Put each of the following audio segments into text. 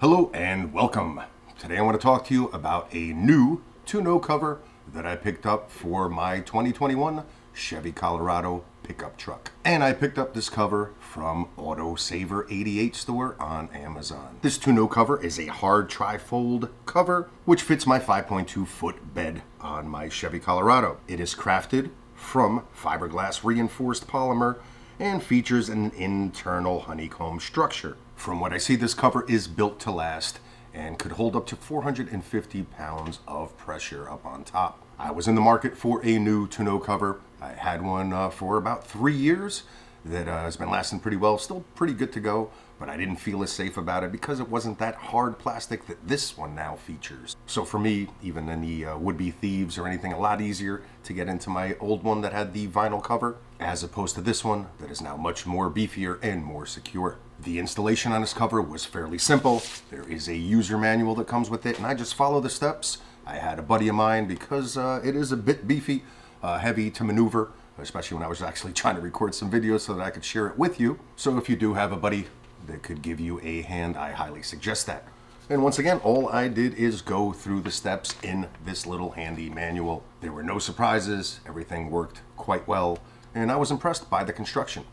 Hello and welcome. Today I want to talk to you about a new tonneau cover that I picked up for my 2021 Chevy Colorado pickup truck. And I picked up this cover from AUTOSAVER88 store on Amazon. This tonneau cover is a hard tri-fold cover which fits my 5.2 foot bed on my Chevy Colorado. It is crafted from fiberglass reinforced polymer and features an internal honeycomb structure. From what I see, this cover is built to last and could hold up to 450 pounds of pressure up on top. I was in the market for a new tonneau cover. I had one for about 3 years that has been lasting pretty well, still pretty good to go, but I didn't feel as safe about it because it wasn't that hard plastic that this one now features. So for me, even any would-be thieves or anything, a lot easier to get into my old one that had the vinyl cover, as opposed to this one that is now much more beefier and more secure. The installation on this cover was fairly simple. There is a user manual that comes with it, and I just follow the steps. I had a buddy of mine, because it is a bit beefy, heavy to maneuver, especially when I was actually trying to record some videos so that I could share it with you. So if you do have a buddy that could give you a hand, I highly suggest that. And once again, all I did is go through the steps in this little handy manual. There were no surprises, everything worked quite well, and I was impressed by the construction.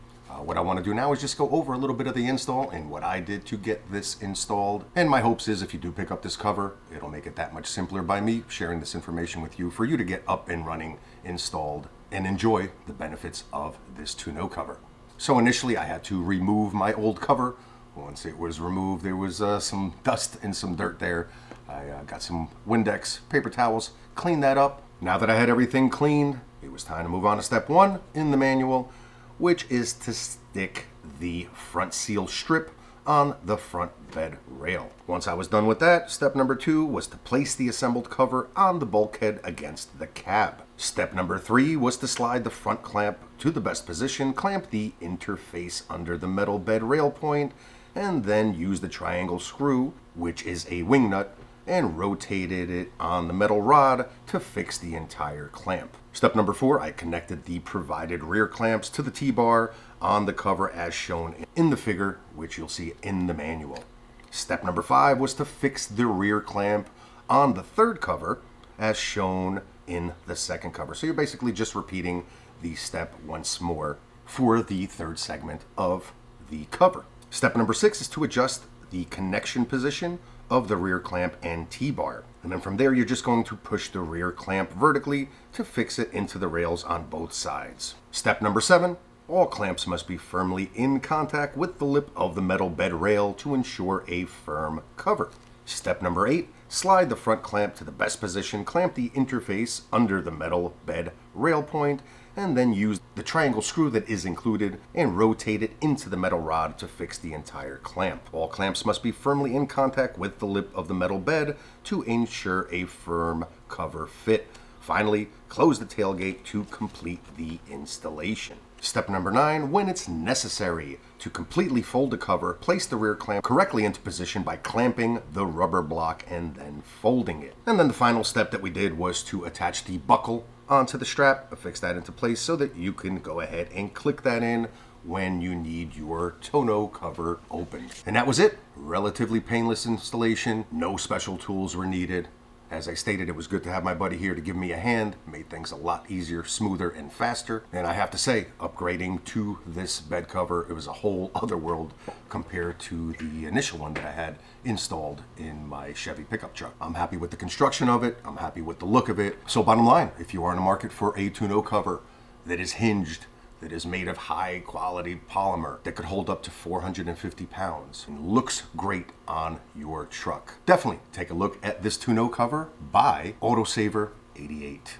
What I want to do now is just go over a little bit of the install and what I did to get this installed. And my hopes is if you do pick up this cover, it'll make it that much simpler by me sharing this information with you for you to get up and running, installed, and enjoy the benefits of this tonneau cover. So initially I had to remove my old cover. Once it was removed, there was some dust and some dirt there. I got some Windex paper towels, cleaned that up. Now that I had everything cleaned, it was time to move on to step one in the manual, which is to stick the front seal strip on the front bed rail. Once I was done with that, step number 2 was to place the assembled cover on the bulkhead against the cab. Step number 3 was to slide the front clamp to the best position, clamp the interface under the metal bed rail point, and then use the triangle screw, which is a wing nut, and rotated it on the metal rod to fix the entire clamp. Step number 4, I connected the provided rear clamps to the T-bar on the cover as shown in the figure, which you'll see in the manual. Step number 5 was to fix the rear clamp on the third cover as shown in the second cover. So you're basically just repeating the step once more for the third segment of the cover. Step number 6 is to adjust the connection position of the rear clamp and T-bar. And then from there, you're just going to push the rear clamp vertically to fix it into the rails on both sides. Step number 7, all clamps must be firmly in contact with the lip of the metal bed rail to ensure a firm cover. Step number 8, slide the front clamp to the best position, clamp the interface under the metal bed rail point, and then use the triangle screw that is included and rotate it into the metal rod to fix the entire clamp. All clamps must be firmly in contact with the lip of the metal bed to ensure a firm cover fit. Finally, close the tailgate to complete the installation. Step number 9, when it's necessary to completely fold the cover, place the rear clamp correctly into position by clamping the rubber block and then folding it. And then the final step that we did was to attach the buckle onto the strap, affix that into place so that you can go ahead and click that in when you need your tonneau cover opened. And that was it. Relatively painless installation. No special tools were needed. As I stated, it was good to have my buddy here to give me a hand. It made things a lot easier, smoother, and faster. And I have to say, upgrading to this bed cover, it was a whole other world compared to the initial one that I had installed in my Chevy pickup truck. I'm happy with the construction of it. I'm happy with the look of it. So bottom line, if you are in the market for a tonneau cover that is hinged, that is made of high quality polymer, that could hold up to 450 pounds and looks great on your truck, definitely take a look at this tonneau cover by AUTOSAVER88.